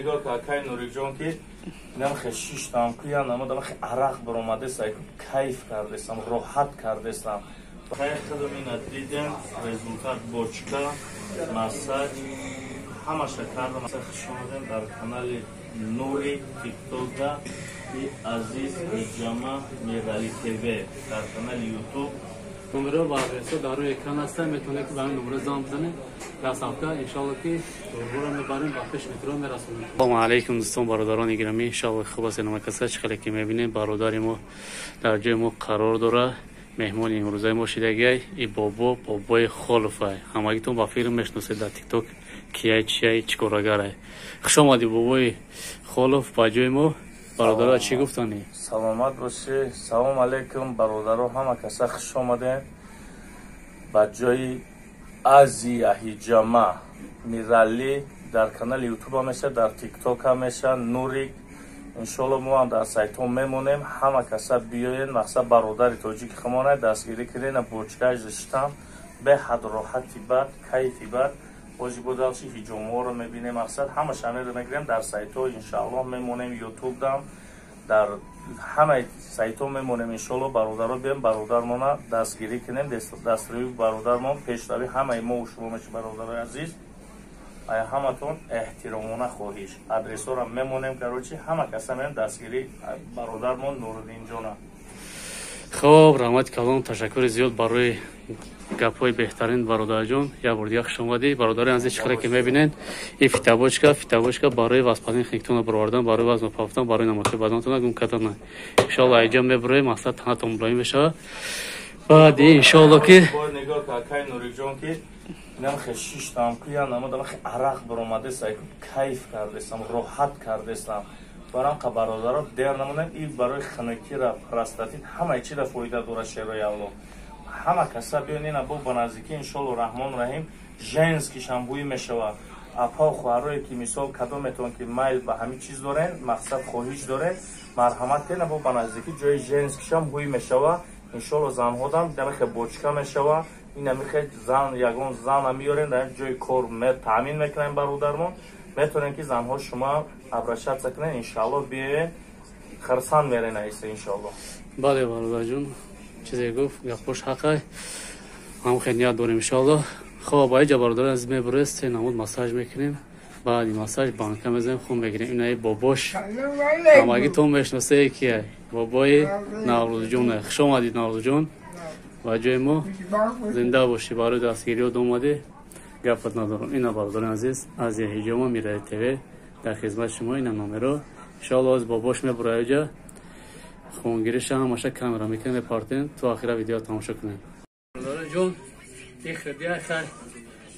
نگاه که اکای نوری جان که نمخ شیش تام کیان اما دم خی عرق برآمده سعی کیف کردستم راحت کردستم خیلی خودم این دیدم رزولتات بوچکا مساج همه کردم مساج شما در کانال نوری تیک توک دا عزیز جمع میرالی تیوی در کانال یوتیوب نمره بررسی دارو اکران هستن میتونه که برای نمره زام بزنه دست هفته انشالله که دوربورم میبریم با 5 متر میرسونیم. سلام علیکم دوستان برادران گرامی، انشالله خوب است. نمکسه چخلی که میبینیم برادر ما در جای ما قرار داره. مهمان امروزه ما شدگی ای بابای خلفه همگیتون با فیلم میشناسید در تیک توک کیه چیه چیکارگره. خوش آمدی بابای خلف با جای ما. برادرها چی گفتانی؟ سلامت باشی. سلام علیکم برادرها، همه کسا خوش آمدین با جای ازی جمع میرالی در کانال یوتیوب همیشه، در تیک توک همیشه نوری. انشالله ما هم در سایت هم میمونیم. همه کسا بیاین مقصد برادر تاجیک خمانه دستگیری کردین بوچکای رشتم به حد راحتی بد کیفی بد بازی بودالشی هیجومو رو میبینیم. مقصد همه شانه رو میگیریم در سایت ها انشالله میمونیم. یوتیوب دام در همه سایت ها میمونیم. انشالله برادر رو بیم برادرمون دستگیری کنیم. دستگیری برادرمون پیشتری همه ما و شما میشه برادر عزیز. آیا همتون احترامونه خواهیش آدرس رو میمونیم کروچی همه کسا میرن دستگیری برادرمون نورالدین جان. خب رحمت کلام تشکر زیاد برای گپای بهترین برادر جان. یا بار دیگه خوش اومدی برادر عزیز. چقدر که میبینین این فیتابوچکا برای واسپادین خیکتون بروردن برای وزن پافتن برای نماکی بدنتون گم کردن ان شاء الله ایجام میبره مقصد تنتون برای بشه بعد ان شاء الله که نگاه که اکای نوری جان که نمخ شیش تام کیان اما دم خی عرق برآمده سعی کیف کردستم راحت کردستم برام که برادرها در نمونن این برای خنکی را پرستاتید همه چی را فایده داره. شیرای الله همه کسا بیانین ابو بنازیکی انشالله رحمان رحیم ژنسکی شامبوی میشوه اپا خواهرای که مثال کدومتون که میل به همین چیز دارن مقصد خواهیش داره مرحمت کن ابو بنازیکی جای ژنسکی شامبوی میشوه انشالله زنها دم دمخ بوچکا میشوه این میخه زن یگان زن میارن در جای کار تامین میکنن برادرمون میتونن که زنها شما ابرشت سکنن انشالله بیه خرسان میرن ایسه انشالله. بله برادر جون چیزی گفت گپش حقه هم خیلی نیت داریم انشالله. خب با اینجا برادر از میبرست نمود مساج میکنیم بعد این مساج بانکه میزنیم خون بگیریم. این ای باباش همگی تو میشناسه کیه بابای نوروز جون. خوش آمدید نوروز جون و جای ما زنده باشی برای دستگیری و دوماده گفت ندارم. این برادر عزیز از هیجوما میره تیوی در خدمت شما. این نمره انشالله از باباش میبره اینجا خونگیریش هم ماشه کامرا میکنه پارتین تو آخر ویدیو تماشا کنین. برادر جون این خیلی خیلی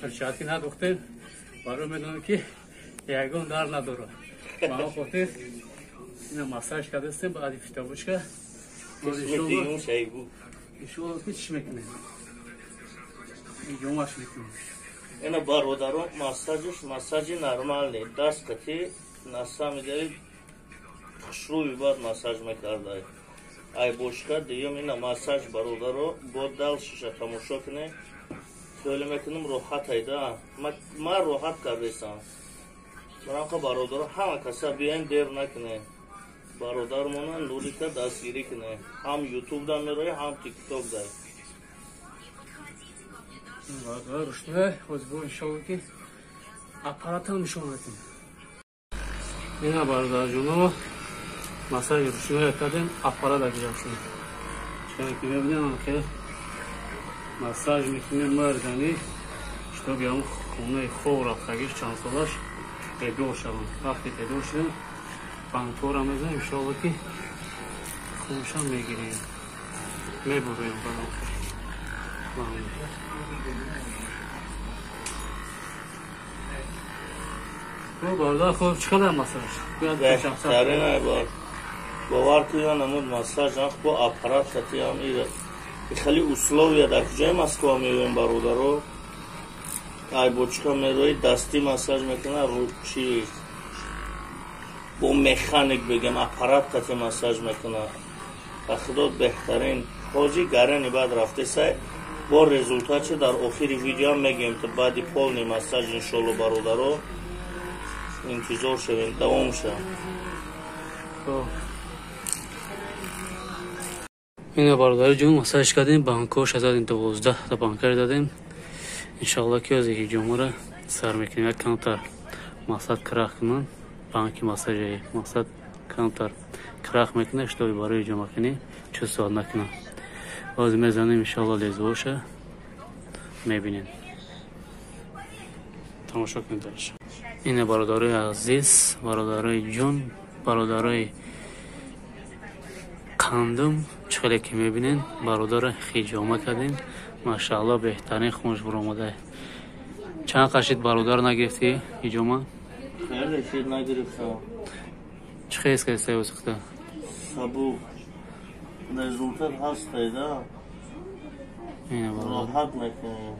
ارشادی ندوخته برای میدونم که یگون در نداره ما خاطر این مساج کردستیم بعد فیتابوچکا انشالله که چی میکنه جمعش میکنه. این برادران مساج نرمال نیست دست کتی نسا میدارید خشروی بعد مساج میکرده ای بوشکا دیگه این مساج برادرو بود دل شیشه تماشا کنه خیلی میکنم راحت ایده من راحت کردستم برام که برادرو همه کسا بیاین دیر نکنه برادرمون نوری که دستگیری کنه هم یوتیوب دا میروی هم تیک توک دا برادر روشنه از با انشالله که اپارات هم نشون بکنیم. این برادر جونو مساج روشنه کردیم اپارات اگرم شده چون که میبینیم که مساج میکنیم مردانی شتا بیام خونه خوب رفتگیش چند سالش پیدو شدن وقتی پیدو شدن بانکور هم میزنیم انشالله که خونش هم میگیریم میبریم برادر خود چقدر مساج بهترین ای باور کنید نمود مساج با اپارات کتی هم ایره خیلی اصولویه در کجای مسکو میرویم برادرو ای بوچکا میروی دستی مساج میکنه رو چی با مکانیک بگم اپارات کتی مساج میکنه خدا بهترین خوزی گرنی بعد رفته سای با رزولتات در آخر ویدیو میگیم تا بعد پولنی مساج انشالله برادرو انتظار شویم دوام شد. این برادر جون مساج کردیم، بانکوش از این 12 تا بانکر دادیم. انشالله که از این جمعه را سر میکنیم. یک کانتر مساج کراخ کنن، بانکی مساج مساج کانتر کراخ میکنه. اشتباهی برای جمعه کنی چه سوال نکنه. باز میزنیم انشالله لیز باشه. میبینین. تماشا کنید درش. این برادرای عزیز، برادرای جون، برادرای کندم چخیلی که میبینین برادر خیجامه کردیم. ماشاءالله بهترین خونش برآمده. چند قشید برادر نگرفتی ایجامه؟ خیلی شیر نگرفتم. چه خیلی که استایی وسخته؟ سبو نزولتر هست ایده راحت میکنیم.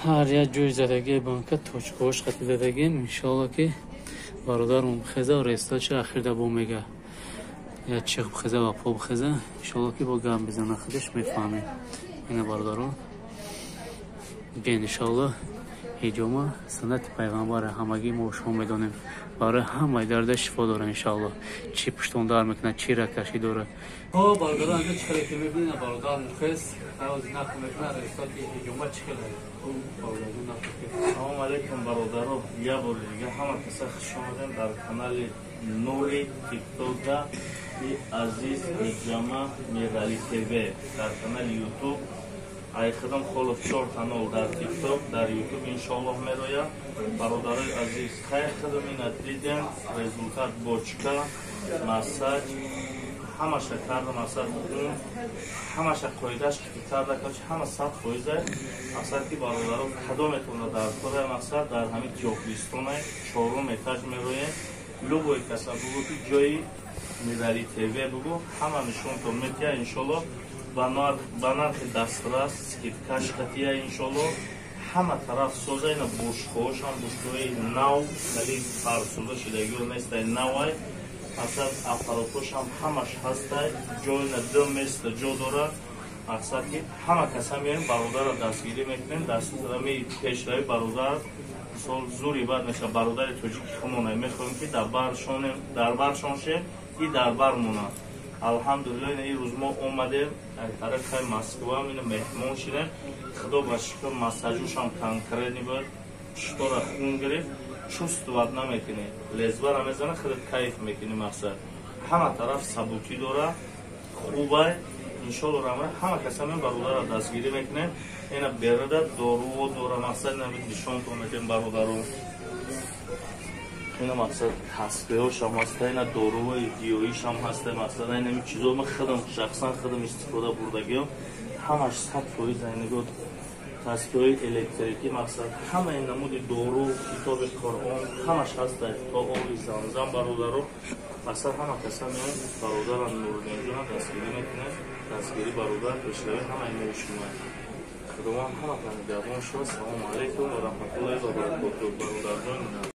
هر یک جوی زدگی بانکت توچکوش خطی دادگیم. انشالله که برادرم بخیزه و رستا چه اخیر دبو میگه یا چه بخیزه و پا بخیزه. انشالله که با گم بزنه خودش میفهمیم. این برادرم بین انشالله هیجومه سنت پیغمبر همگی ما شما میدونیم. برای همه درد شفا داره انشالله. چی پشتون دار میکنه چی را کشی داره. برادر انجا چخیلی که میبینه برادر مخیز خواهد نخو میکنه رستا که هیجومه چخیلی. سلام علیکم برادران. یه بار دیگه همه کسا خوش آمدین در کانال نوری تیک توک دا عزیز هیجامه میرالی تیوی در کانال یوتیوب. ای خدم خلوف 4 کانال در تیک توک در یوتیوب انشالله میرویا. برادرای عزیز خیلی خدم این دیدن رزولتات بوچکا مساج همه شکر مساج بودن همه قایدش که کرده که همه 100% اصلا که برادران کدامتون در کره مساج در همین جوکلیستونه 4م اتاج میروی لوگوی کسا بگو که جایی میرالی تیوی بگو همه نشون تو میتیا انشالله با نرخ دسترس سکیتکش خطیه انشالله همه طرف سوزه اینا بوشخوش هم بوشخوی نو ولی پر سوزه شدگی و نیسته نوای اصلا اپاراتوش هم همش هسته جای ندم میست جو داره. اصلا که همه کسا میریم برادر را دستگیری میکنیم. دستگیری پیشروی برادر سال زوری بعد میشه برادر توجیک خمونه میخواییم که در برشان شه ای در بر مونه. الحمدلله این روز ما اومدیم طرف خیلی مسکوه هم اینو مهمان شدیم. خدا باشکر مساجوش هم کنکرنی بود چطور خون گرفت چوست ود نمیکنی لزبر هم میزنه خیلی کیف میکنی. مقصد همه طرف سبوکی داره خوبه انشالله رمه همه کسی همین برادر را دستگیری میکنه. اینا برده دارو و دوره مقصد نمید نشان تو میکنیم برادرون. اینا مقصد تصفیهاش هم هسته اینا دارو و دیویش هم هسته. مقصد این چیزا من خودم شخصا خودم استفاده بردگیم همش 100% اینگو تصفیه الکتریکی مقصد همه این نمود دارو کتاب قرآن همش هسته تا آبی زمزم برادرو. مقصد همه کسا میان برادر نوردین جان دستگیری میکنه. دستگیری برادر پیشروی همه این شما خداوند همه کنه دوام شما. سلام علیکم و رحمت الله و برکاته برادر جان.